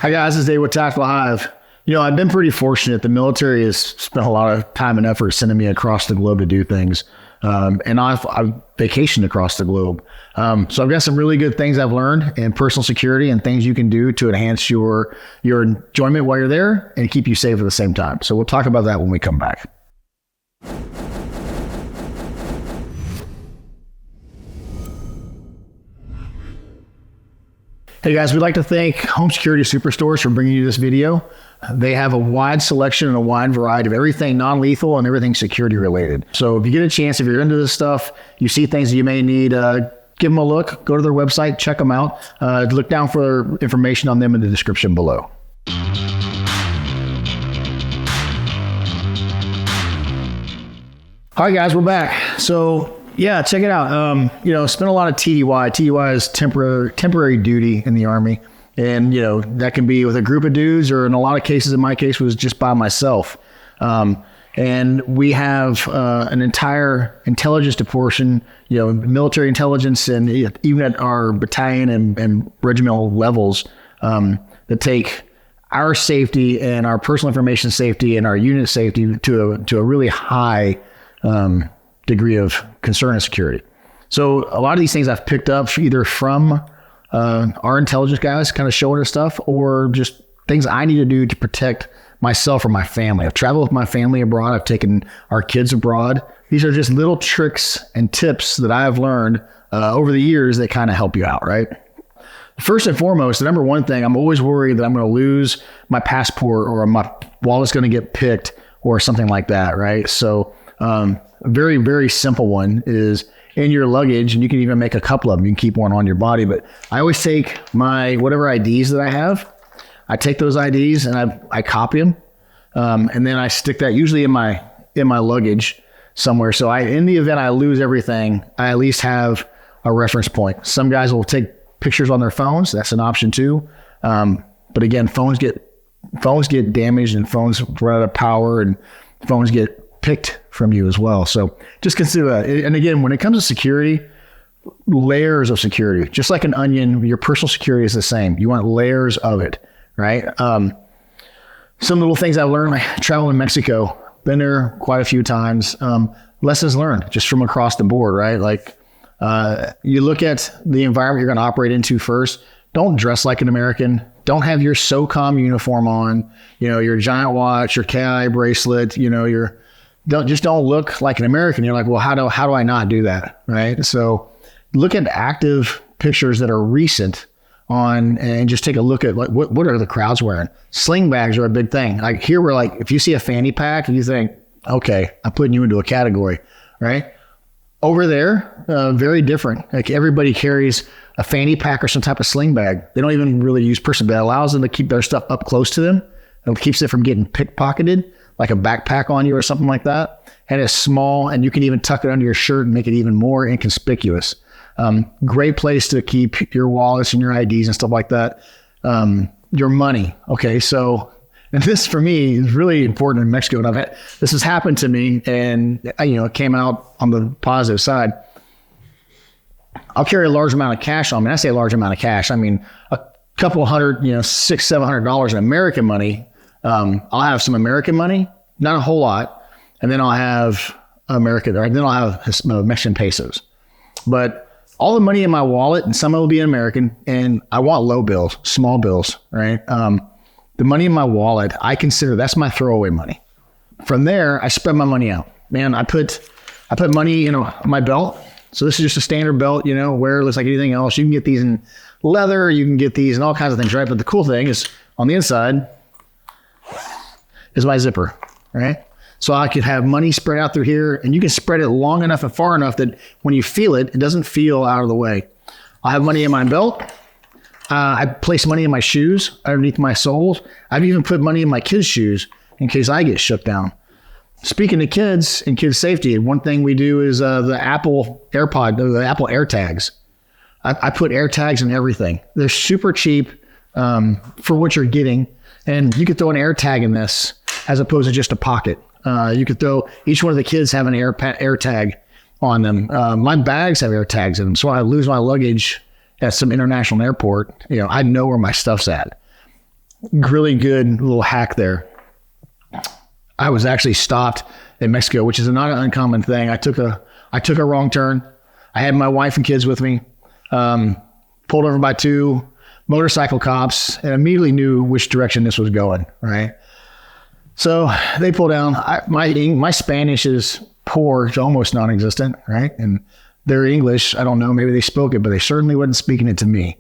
Hi guys, this is Dave with Tactical Hive. I've been pretty fortunate. The military has spent a lot of time and effort sending me across the globe to do things. And I've vacationed across the globe. So I've got some really good things I've learned in personal security and things you can do to enhance your enjoyment while you're there and keep you safe at the same time. So we'll talk about that when we come back. Hey guys, we'd like to thank Home Security Superstores for bringing you this video. They have a wide selection and a wide variety of everything non-lethal and everything security related. So if you get a chance, if you're into this stuff, you see things that you may need, give them a look, go to their website, check them out. Look down for information on them in the description below. All right guys, we're back. So yeah, check it out. Spent a lot of TDY. TDY is temporary duty in the Army. And, that can be with a group of dudes, or in a lot of cases, in my case, was just by myself. And we have an entire intelligence portion, military intelligence, and even at our battalion and regimental levels that take our safety and our personal information safety and our unit safety to a really high degree of concern and security. So a lot of these things I've picked up either from our intelligence guys kind of showing us stuff, or just things I need to do to protect myself or my family. I've traveled with my family abroad. I've taken our kids abroad. These are just little tricks and tips that I've learned over the years that kind of help you out, right? First and foremost, the number one thing, I'm always worried that I'm going to lose my passport or my wallet's going to get picked or something like that, right? So a very, very simple one is in your luggage, and you can even make a couple of them. You can keep one on your body, but I always take my whatever IDs that I have. I take those IDs and I copy them, and then I stick that usually in my luggage somewhere. So in the event I lose everything, I at least have a reference point. Some guys will take pictures on their phones. That's an option too. But again, phones get damaged, and phones run out of power, and phones get picked from you as well. So just consider that. And again, when it comes to security, layers of security, just like an onion, your personal security is the same. You want layers of it, right? Some little things I've learned, I travel in Mexico, been there quite a few times. Lessons learned just from across the board, right? Like you look at the environment you're going to operate into first. Don't dress like an American. Don't have your SOCOM uniform on, your giant watch, your KI bracelet, don't look like an American. You're like, well, how do I not do that? Right. So look at active pictures that are recent and just take a look at what are the crowds wearing? Sling bags are a big thing. Like here, we're like, if you see a fanny pack, you think, okay, I'm putting you into a category, right? Over there, very different. Like everybody carries a fanny pack or some type of sling bag. They don't even really use person, but it allows them to keep their stuff up close to them. It keeps it from getting pickpocketed, like a backpack on you or something like that. And it's small, and you can even tuck it under your shirt and make it even more inconspicuous. Great place to keep your wallets and your IDs and stuff like that. Your money. Okay, so, and this for me is really important in Mexico. And this has happened to me, and it came out on the positive side. I'll carry a large amount of cash on me. And I say a large amount of cash, I mean a couple $100, $600-700 in American money. I'll have some American money, not a whole lot, and then I'll have Mexican pesos. But all the money in my wallet, and some of it will be in American, and I want low bills, small bills, right? The money in my wallet, I consider that's my throwaway money. From there, I spread my money out. Man, I put money in my belt. So this is just a standard belt, wear it looks like anything else. You can get these in leather, you can get these in all kinds of things, right? But the cool thing is on the inside is my zipper, right? So I could have money spread out through here, and you can spread it long enough and far enough that when you feel it, it doesn't feel out of the way. I'll have money in my belt. I place money in my shoes underneath my soles. I've even put money in my kids' shoes in case I get shook down. Speaking of kids and kids' safety, one thing we do is the Apple AirTags. I put AirTags in everything. They're super cheap for what you're getting, and you could throw an AirTag in this as opposed to just a pocket. You could throw, each one of the kids have an AirTag on them. My bags have AirTags in them, so when I lose my luggage at some international airport, I know where my stuff's at. really good little hack there. I was actually stopped in Mexico, which is not an uncommon thing. I took a wrong turn. I had my wife and kids with me. Pulled over by 2 motorcycle cops and immediately knew which direction this was going, right? So they pull down. My Spanish is poor, it's almost non-existent, right? And their English, I don't know, maybe they spoke it, but they certainly wasn't speaking it to me.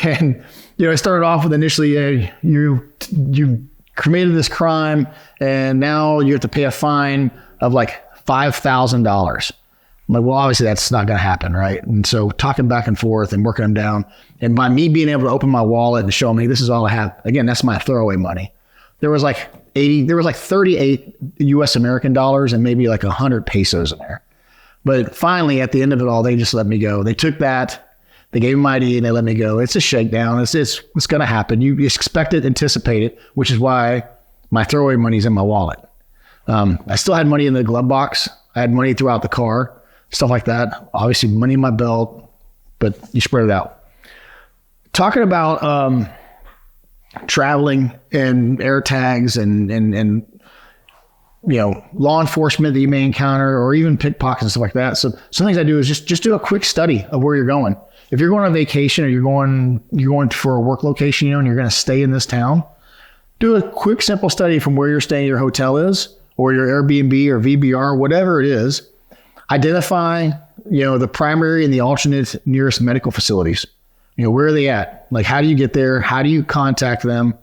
And, it started off with initially, you committed this crime and now you have to pay a fine of like $5,000. I'm like, well, obviously that's not going to happen, right? And so talking back and forth and working them down. And by me being able to open my wallet and show them, hey, this is all I have. Again, that's my throwaway money. There was like 38 US American dollars and maybe like 100 pesos in there. But finally, at the end of it all, they just let me go. They took that, they gave me my ID and they let me go. It's a shakedown. It's going to happen. You expect it, anticipate it, which is why my throwaway money's in my wallet. I still had money in the glove box. I had money throughout the car, stuff like that. Obviously money in my belt, but you spread it out. Talking about traveling and air tags and law enforcement that you may encounter, or even pickpockets and stuff like that. So some things I do is just do a quick study of where you're going. If you're going on vacation or you're going for a work location, and you're going to stay in this town, do a quick, simple study from where you're staying, your hotel is, or your Airbnb or VBR, whatever it is. Identify, the primary and the alternate nearest medical facilities. Where are they at? Like, how do you get there? How do you contact them?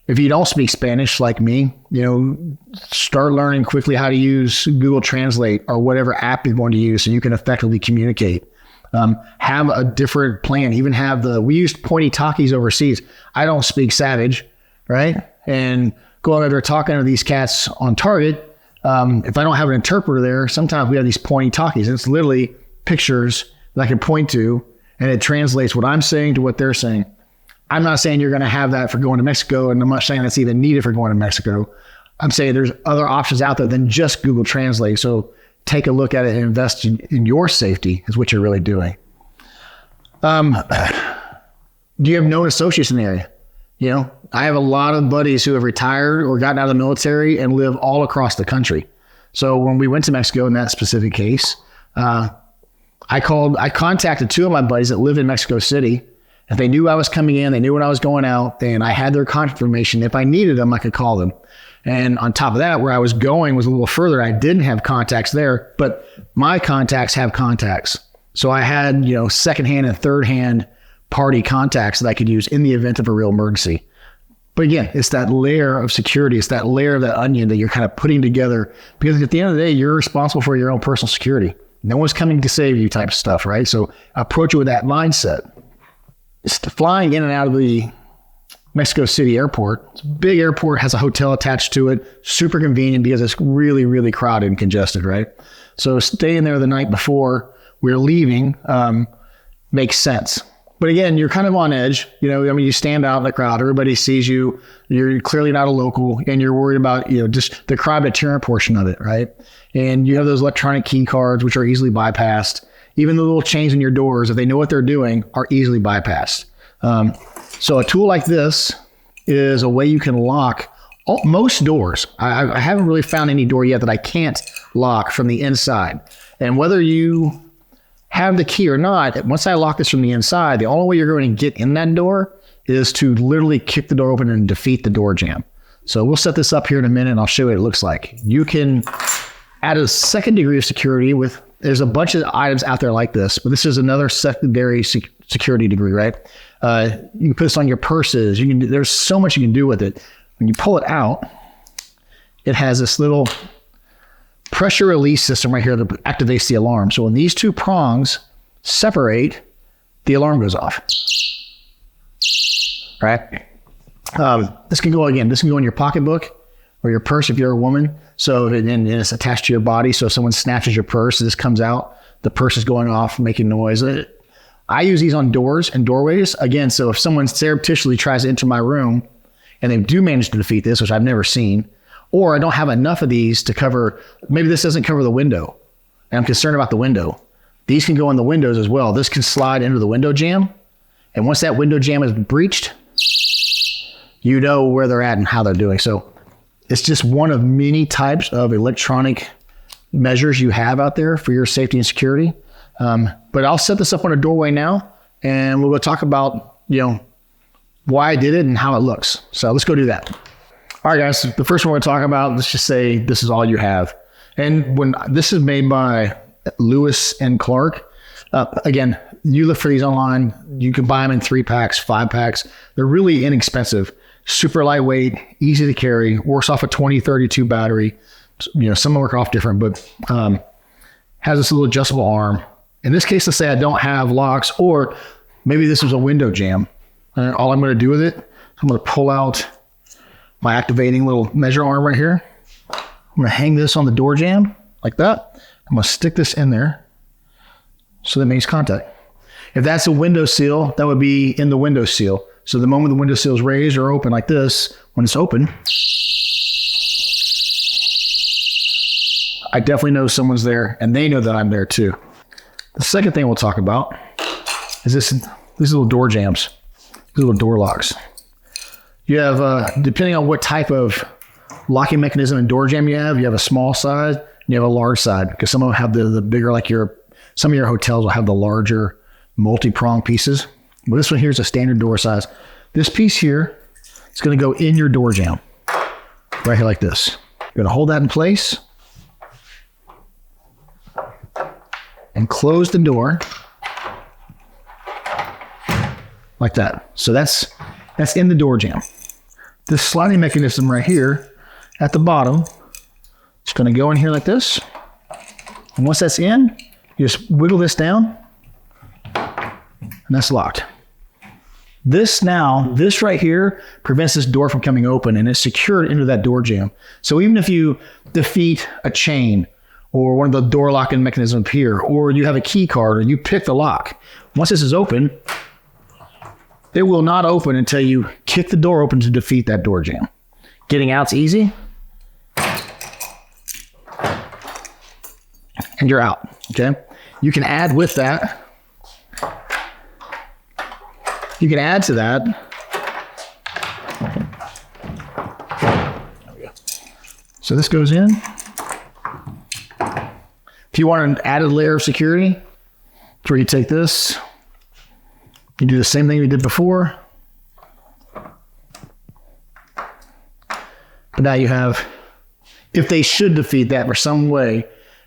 If you don't speak Spanish like me, start learning quickly how to use Google Translate or whatever app you're going to use so you can effectively communicate. Have a different plan. Even we used pointy talkies overseas. I don't speak Savage, right? And going over there talking to these cats on Target, if I don't have an interpreter there, sometimes we have these pointy talkies. It's literally pictures that I can point to, and it translates what I'm saying to what they're saying. I'm not saying you're going to have that for going to Mexico, and I'm not saying that's even needed for going to Mexico. I'm saying there's other options out there than just Google Translate. So take a look at it and invest in your safety is what you're really doing. Do you have known associates in the area? I have a lot of buddies who have retired or gotten out of the military and live all across the country. So when we went to Mexico in that specific case, I contacted 2 of my buddies that live in Mexico City. If they knew I was coming in, they knew when I was going out, and I had their contact information. If I needed them, I could call them. And on top of that, where I was going was a little further. I didn't have contacts there, but my contacts have contacts. So I had, secondhand and thirdhand party contacts that I could use in the event of a real emergency. But again, it's that layer of security. It's that layer of that onion that you're kind of putting together, because at the end of the day, you're responsible for your own personal security. No one's coming to save you type of stuff, right? So approach it with that mindset. It's flying in and out of the Mexico City airport. It's a big airport, has a hotel attached to it. Super convenient because it's really, really crowded and congested, right? So staying there the night before we're leaving makes sense. But again, you're kind of on edge. You stand out in the crowd. Everybody sees you. You're clearly not a local, and you're worried about, just the crowd-deterrent portion of it, right? And you have those electronic key cards, which are easily bypassed. Even the little chains in your doors, if they know what they're doing, are easily bypassed. So a tool like this is a way you can lock most doors. I haven't really found any door yet that I can't lock from the inside. And whether you have the key or not, once I lock this from the inside, the only way you're going to get in that door is to literally kick the door open and defeat the door jamb. So we'll set this up here in a minute and I'll show you what it looks like. You can add a second degree of security there's a bunch of items out there like this, but this is another secondary security degree, right? You can put this on your purses. There's so much you can do with it. When you pull it out, it has this little pressure release system right here that activates the alarm. So when these 2 prongs separate, the alarm goes off. Right? This can go in your pocketbook or your purse if you're a woman. So and it's attached to your body. So if someone snatches your purse, this comes out, the purse is going off, making noise. I use these on doors and doorways. Again, so if someone surreptitiously tries to enter my room and they do manage to defeat this, which I've never seen, or I don't have enough of these to cover, maybe this doesn't cover the window, and I'm concerned about the window. These can go in the windows as well. This can slide into the window jamb. And once that window jamb is breached, you know where they're at and how they're doing. So it's just one of many types of electronic measures you have out there for your safety and security. But I'll set this up on a doorway now, and we'll go talk about, why I did it and how it looks. So let's go do that. All right, guys, the first one we're talking about, let's just say this is all you have. And when this is made by Lewis and Clark, again, you look for these online. You can buy them in 3-packs, 5-packs. They're really inexpensive, super lightweight, easy to carry, works off a 2032 battery. Some work off different, but has this little adjustable arm. In this case, let's say I don't have locks, or maybe this is a window jam. All I'm going to do with it, I'm going to pull out my activating little measure arm right here. I'm going to hang this on the door jamb like that. I'm going to stick this in there so that it makes contact. If that's a window seal, that would be in the window seal. So the moment the window seal is raised or open like this, when it's open, I definitely know someone's there, and they know that I'm there too. The second thing we'll talk about is these little door jambs, these little door locks. You have, depending on what type of locking mechanism and door jamb you have a small side and you have a large side, because some of them have the bigger, some of your hotels will have the larger multi-prong pieces. But this one here is a standard door size. This piece here is going to go in your door jamb right here like this. You're going to hold that in place and close the door like that. So that's in the door jamb. This sliding mechanism right here at the bottom, it's going to go in here like this. And once that's in, you just wiggle this down and that's locked. This right here prevents this door from coming open, and it's secured into that door jamb. So even if you defeat a chain or one of the door locking mechanisms here, or you have a key card, or you pick the lock, once this is open, it will not open until you kick the door open to defeat that door jamb. Getting out's easy, and you're out, okay? You can add with that. You can add to that. There we go. So this goes in. If you want an added layer of security, it's where you take this. You do the same thing we did before. But now you have, if they should defeat that for some way,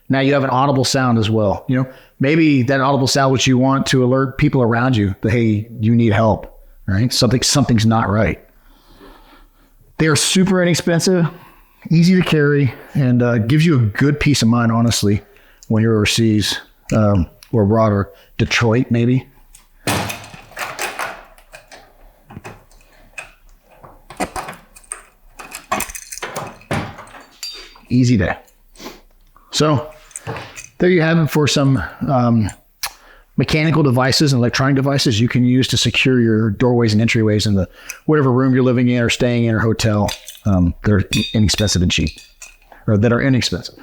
now you have an audible sound as well. Maybe that audible sound which you want to alert people around you that, hey, you need help, right? Something's not right. They are super inexpensive, easy to carry, and gives you a good peace of mind, honestly, when you're overseas or abroad, or Detroit maybe. Easy day. So there you have it for some mechanical devices and electronic devices you can use to secure your doorways and entryways in the whatever room you're living in or staying in or hotel. They're inexpensive and cheap, or that are inexpensive.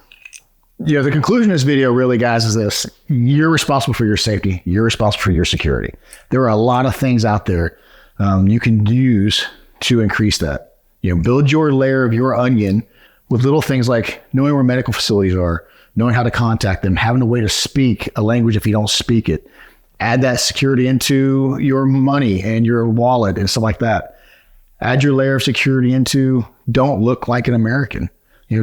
The conclusion of this video really, guys, is this. You're responsible for your safety. You're responsible for your security. There are a lot of things out there you can use to increase that. Build your layer of your onion with little things like knowing where medical facilities are, knowing how to contact them, having a way to speak a language if you don't speak it. Add that security into your money and your wallet and stuff like that. Add your layer of security into don't look like an American.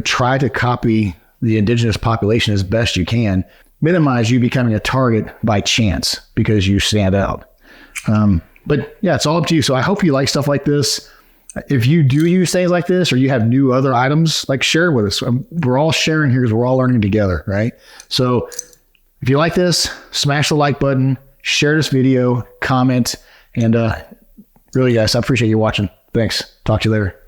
Try to copy the indigenous population as best you can. Minimize you becoming a target by chance because you stand out. But yeah, it's all up to you. So I hope you like stuff like this. If you do use things like this, or you have new other items, share it with us. We're all sharing here because we're all learning together, right? So if you like this, smash the like button, share this video, comment, and really, guys, I appreciate you watching. Thanks. Talk to you later.